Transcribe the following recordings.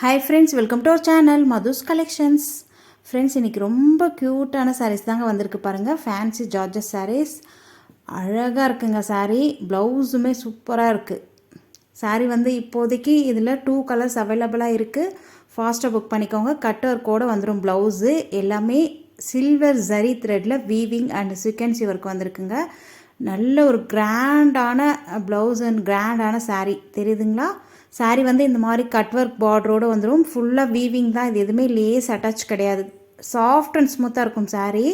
Hi friends, welcome to our channel Madhu's collections. Friends, இன்றைக்கி ரொம்ப க்யூட்டான சாரீஸ் தாங்க வந்திருக்கு பாருங்கள். ஃபேன்சி ஜார்ஜஸ் சாரீஸ் அழகாக இருக்குங்க. சாரீ ப்ளவுஸுமே சூப்பராக இருக்குது. சாரீ இப்போதைக்கு இதில் 2 கலர்ஸ் அவைலபிளாக இருக்குது. ஃபாஸ்ட்டாக புக் பண்ணிக்கோங்க. கட் ஒர்க்கோடு வந்துடும். ப்ளவுஸு எல்லாமே சில்வர் ஜரி த்ரெட்டில் வீவிங் அண்ட் சீக்வென்சி ஒர்க் வந்திருக்குங்க. நல்ல ஒரு கிராண்டான ப்ளவுஸ் அண்ட் கிராண்டான சாரீ தெரியுதுங்களா? சாரீ இந்த மாதிரி கட் ஒர்க் பார்டரோடு வந்துடும். ஃபுல்லாக வீவிங் தான். இது எதுவுமே லேஸ் அட்டாச் கிடையாது. சாஃப்ட் அண்ட் ஸ்மூத்தாக இருக்கும். சாரீ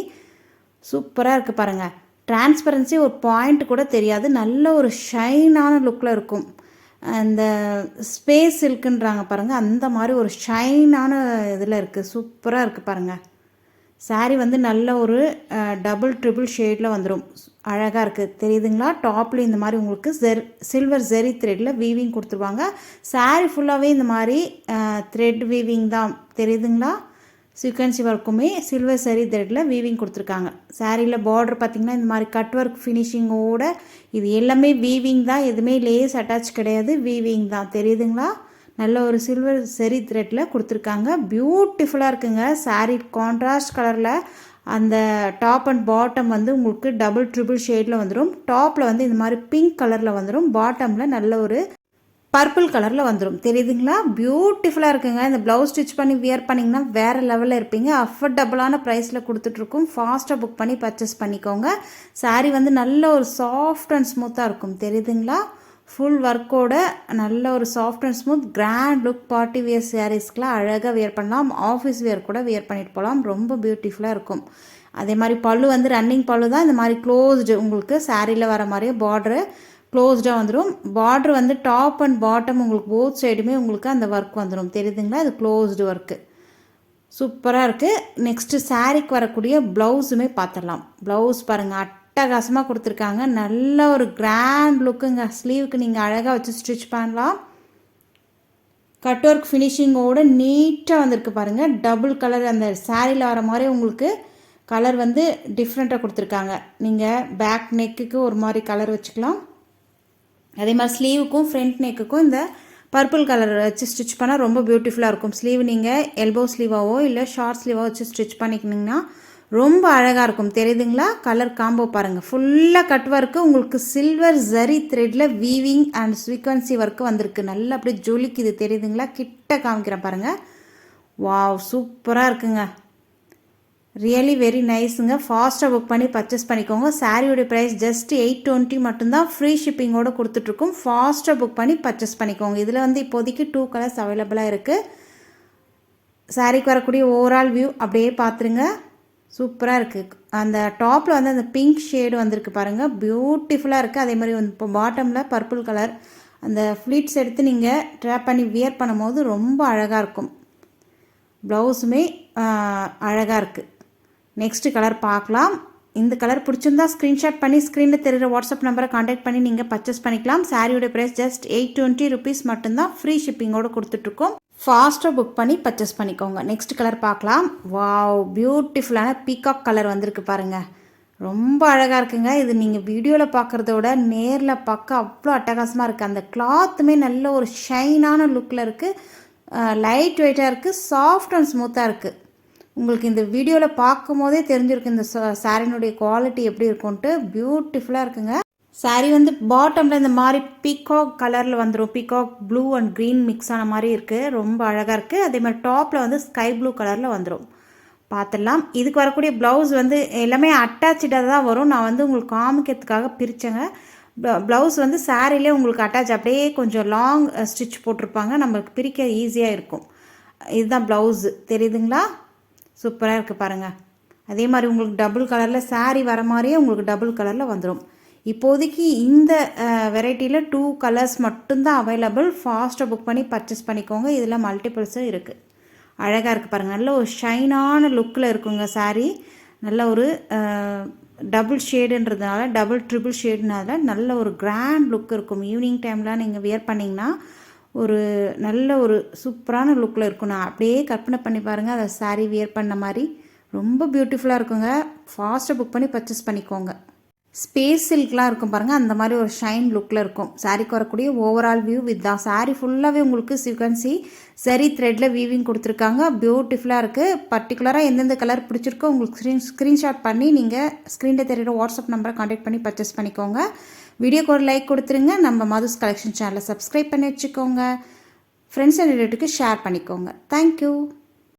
சூப்பராக இருக்குது பாருங்கள். டிரான்ஸ்பரன்சி ஒரு பாயிண்ட் கூட தெரியாது. நல்ல ஒரு ஷைனான லுக்கில் இருக்கும். அந்த ஸ்பேஸ் சில்க்குன்றாங்க பாருங்கள், அந்த மாதிரி ஒரு ஷைனான இதில் இருக்குது. சூப்பராக இருக்குது பாருங்கள். சாரீ நல்ல ஒரு டபுள் ட்ரிபிள் ஷேடில் வந்துடும். அழகாக இருக்குது தெரியுதுங்களா? டாப்பில் இந்த மாதிரி உங்களுக்கு சில்வர் ஜெரி த்ரெட்டில் வீவிங் கொடுத்துருவாங்க. சாரீ ஃபுல்லாகவே இந்த மாதிரி த்ரெட் வீவிங் தான் தெரியுதுங்களா? சீக்வென்சி ஒர்க்குமே சில்வர் ஜெரி த்ரெட்டில் வீவிங் கொடுத்துருக்காங்க. சாரியில் பார்டர் பார்த்திங்கன்னா இந்த மாதிரி கட் ஒர்க் ஃபினிஷிங்கோட இது எல்லாமே வீவிங் தான். எதுவுமே லேஸ் அட்டாச் கிடையாது. வீவிங் தான் தெரியுதுங்களா? நல்ல ஒரு சில்வர் ஜெரி த்ரெட்டில் கொடுத்துருக்காங்க. பியூட்டிஃபுல்லாக இருக்குங்க. சாரீ கான்ட்ராஸ்ட் கலரில் அந்த டாப் அண்ட் பாட்டம் உங்களுக்கு டபுள் ட்ரிபிள் ஷேடில் வந்துடும். டாப்பில் இந்த மாதிரி பிங்க் கலரில் வந்துடும். பாட்டமில் நல்ல ஒரு பர்பிள் கலரில் வந்துடும். தெரியுதுங்களா? பியூட்டிஃபுல்லாக இருக்குங்க. இந்த ப்ளவுஸ் ஸ்டிச் பண்ணி வியர் பண்ணிங்கன்னா வேறு லெவலில் இருப்பீங்க. அஃபோர்டபுளான ப்ரைஸில் கொடுத்துட்ருக்கும். ஃபாஸ்ட்டாக புக் பண்ணி பர்ச்சேஸ் பண்ணிக்கோங்க. சாரீ நல்ல ஒரு சாஃப்ட் அண்ட் ஸ்மூத்தாக இருக்கும். தெரியுதுங்களா? ஃபுல் ஒர்க்கோட நல்ல ஒரு soft and smooth grand look. Party wear சாரீஸ்க்கெலாம் அழகாக வியர் பண்ணலாம். ஆஃபீஸ் வியர் கூட வியர் பண்ணிட்டு போகலாம். ரொம்ப பியூட்டிஃபுல்லாக இருக்கும். அதே மாதிரி பல்லு ரன்னிங் பல்லு தான். இந்த மாதிரி க்ளோஸ்டு உங்களுக்கு சாரியில் வர மாதிரியே பார்டரு க்ளோஸ்டாக வந்துடும். பார்டர் டாப் அண்ட் பாட்டம் உங்களுக்கு போத் சைடுமே உங்களுக்கு அந்த ஒர்க் வந்துடும். தெரியுதுங்களா? இது க்ளோஸ்டு ஒர்க்கு சூப்பராக இருக்குது. நெக்ஸ்ட்டு சாரீக்கு வரக்கூடிய ப்ளவுஸுமே பார்த்துடலாம். ப்ளவுஸ் பாருங்கள், அட்டகாசமாக கொடுத்துருக்காங்க. நல்ல ஒரு கிராண்ட் லுக்குங்க. ஸ்லீவுக்கு நீங்கள் அழகாக வச்சு ஸ்டிச் பண்ணலாம். கட் ஒர்க் ஃபினிஷிங்கோடு நீட்டாக வந்திருக்கு பாருங்கள். டபுள் கலர் அந்த சாரியில் வர மாதிரி உங்களுக்கு கலர் டிஃப்ரெண்ட்டாக கொடுத்துருக்காங்க. நீங்கள் பேக் நெக்குக்கு ஒரு மாதிரி கலர் வச்சுக்கலாம். அதே மாதிரி ஸ்லீவுக்கும் ஃப்ரண்ட் நெக்குக்கும் இந்த பர்பிள் கலர் வச்சு ஸ்டிச் பண்ணால் ரொம்ப பியூட்டிஃபுல்லாக இருக்கும். ஸ்லீவ் நீங்கள் எல்போ ஸ்லீவாவோ இல்லை ஷார்ட் ஸ்லீவாக வச்சு ஸ்டிச் பண்ணிக்கினீங்கன்னா ரொம்ப அழகாக இருக்கும். தெரியுதுங்களா? கலர் காம்போ பாருங்கள். ஃபுல்லாக கட் ஒர்க்கு உங்களுக்கு சில்வர் ஜரி த்ரெட்டில் வீவிங் அண்ட் சீக்வென்சி ஒர்க்கு வந்திருக்கு. நல்லா அப்படியே ஜொலிக்குது. தெரியுதுங்களா? கிட்ட காமிக்கிறேன் பாருங்கள். வாவ், சூப்பராக இருக்குங்க. ரியலி வெரி நைஸுங்க. ஃபாஸ்ட்டாக புக் பண்ணி பர்ச்சேஸ் பண்ணிக்கோங்க. சாரியோடைய ப்ரைஸ் ஜஸ்ட் 820 மட்டும்தான். ஃப்ரீ ஷிப்பிங்கோடு கொடுத்துட்ருக்கோம். ஃபாஸ்ட்டாக புக் பண்ணி பர்ச்சேஸ் பண்ணிக்கோங்க. இதில் இப்போதைக்கு 2 கலர்ஸ் அவைலபிளாக இருக்குது. சாரிக்கு வரக்கூடிய ஓவரால் வியூ அப்படியே பார்த்துருங்க. சூப்பராக இருக்குது. அந்த டாப்பில் அந்த பிங்க் ஷேடு வந்திருக்கு பாருங்கள். பியூட்டிஃபுல்லாக இருக்குது. அதே மாதிரி இப்போ பாட்டமில் பர்பிள் கலர் அந்த ஃப்ளீட்ஸ் எடுத்து நீங்கள் ட்ராப் பண்ணி வியர் பண்ணும் போது ரொம்ப அழகாக இருக்கும். ப்ளவுஸுமே அழகாக இருக்குது. நெக்ஸ்ட்டு கலர் பார்க்கலாம். இந்த கலர் பிடிச்சிருந்தா ஸ்க்ரீன்ஷாட் பண்ணி ஸ்க்ரீனில் தெரிகிற வாட்ஸ்அப் நம்பரை காண்டாக்ட் பண்ணி நீங்கள் பர்ச்சேஸ் பண்ணிக்கலாம். சாரியோட ப்ரைஸ் ஜஸ்ட் 820 ருபீஸ் மட்டும்தான். ஃப்ரீ ஷிப்பிங்கோடு கொடுத்துட்ருக்கோம். ஃபாஸ்ட்டாக புக் பண்ணி பர்ச்சேஸ் பண்ணிக்கோங்க. நெக்ஸ்ட் கலர் பார்க்கலாம். வாவ், பியூட்டிஃபுல்லான பீகாக் கலர் வந்திருக்கு பாருங்கள். ரொம்ப அழகாக இருக்குங்க. இது நீங்கள் வீடியோவில் பார்க்குறதோட நேரில் பார்க்க அவ்வளோ அட்டகாசமாக இருக்குது. அந்த கிளாத்துமே நல்ல ஒரு ஷைனான லுக்கில் இருக்குது. லைட் வெயிட்டாக இருக்குது. சாஃப்ட் அண்ட் ஸ்மூத்தாக இருக்குது. உங்களுக்கு இந்த வீடியோவில் பார்க்கும் போதே தெரிஞ்சிருக்கு இந்த சாரினுடைய குவாலிட்டி எப்படி இருக்கும்ன்ட்டு. பியூட்டிஃபுல்லாக இருக்குங்க. சாரீ பாட்டமில் இந்த மாதிரி பீகாக் கலரில் வந்துடும். Peacock blue and green mix ஆன மாதிரி இருக்குது. ரொம்ப அழகாக இருக்குது. அதே மாதிரி டாப்பில் ஸ்கை ப்ளூ கலரில் வந்துடும். பார்த்துடலாம். இதுக்கு வரக்கூடிய ப்ளவுஸ் எல்லாமே அட்டாச்சாக தான் வரும். நான் உங்களுக்கு காமிக்கிறதுக்காக பிரித்தேங்க. ப்ளவுஸ் சாரிலே உங்களுக்கு அட்டாச் அப்படியே கொஞ்சம் லாங் ஸ்டிச் போட்டிருப்பாங்க. நம்மளுக்கு பிரிக்க ஈஸியாக இருக்கும். இதுதான் ப்ளவுஸு. தெரியுதுங்களா? சூப்பராக இருக்குது பாருங்கள். அதே மாதிரி உங்களுக்கு டபுள் கலரில் சாரீ வர மாதிரியே உங்களுக்கு டபுள் கலரில் வந்துடும். இப்போதைக்கு இந்த வெரைட்டியில் 2 கலர்ஸ் மட்டும்தான் அவைலபிள். ஃபாஸ்ட்டாக புக் பண்ணி பர்ச்சேஸ் பண்ணிக்கோங்க. இதில் மல்டிபிள்ஸும் இருக்குது. அழகாக இருக்குது பாருங்கள். நல்ல ஒரு ஷைனான லுக்கில் இருக்குங்க சாரீ. நல்ல ஒரு டபுள் ஷேடுன்றதுனால டபுள் ட்ரிபிள் ஷேடுனால நல்ல ஒரு கிராண்ட் லுக் இருக்கும். ஈவினிங் டைம்லாம் நீங்கள் வியர் பண்ணிங்கன்னா ஒரு நல்ல ஒரு சூப்பரான லுக்கில் இருக்கும். நான் அப்படியே கற்பனை பண்ணி பாருங்கள் அதை சாரீ வியர் பண்ண மாதிரி ரொம்ப பியூட்டிஃபுல்லாக இருக்குங்க. ஃபாஸ்ட்டாக புக் பண்ணி பர்ச்சேஸ் பண்ணிக்கோங்க. ஸ்பேஸ் சில்க்லாம் இருக்கும் பாருங்கள், அந்த மாதிரி ஒரு ஷைன் லுக்கில் இருக்கும். சாரீக்கு வரக்கூடிய ஓவரால் வியூ வித் தான். சாரீ ஃபுல்லாகவே உங்களுக்கு சீக்வன்சி சரி த்ரெட்டில் வீவிங் கொடுத்துருக்காங்க. பியூட்டிஃபுல்லாக இருக்குது. பர்டிகுலராக எந்தெந்த கலர் பிடிச்சிருக்கோ உங்களுக்கு ஸ்க்ரீன்ஷாட் பண்ணி நீங்கள் ஸ்க்ரீனில் தெரியுற வாட்ஸ்அப் நம்பரை கான்டாக்ட் பண்ணி பர்ச்சேஸ் பண்ணிக்கோங்க. வீடியோக்கு ஒரு லைக் கொடுத்துருங்க. நம்ம மதுஸ் கலெக்ஷன் சேனலை சப்ஸ்கிரைப் பண்ணி வச்சுக்கோங்க. ஃப்ரெண்ட்ஸ் அண்ட் ரிலேட்டிவ்க்கு ஷேர் பண்ணிக்கோங்க. தேங்க்யூ.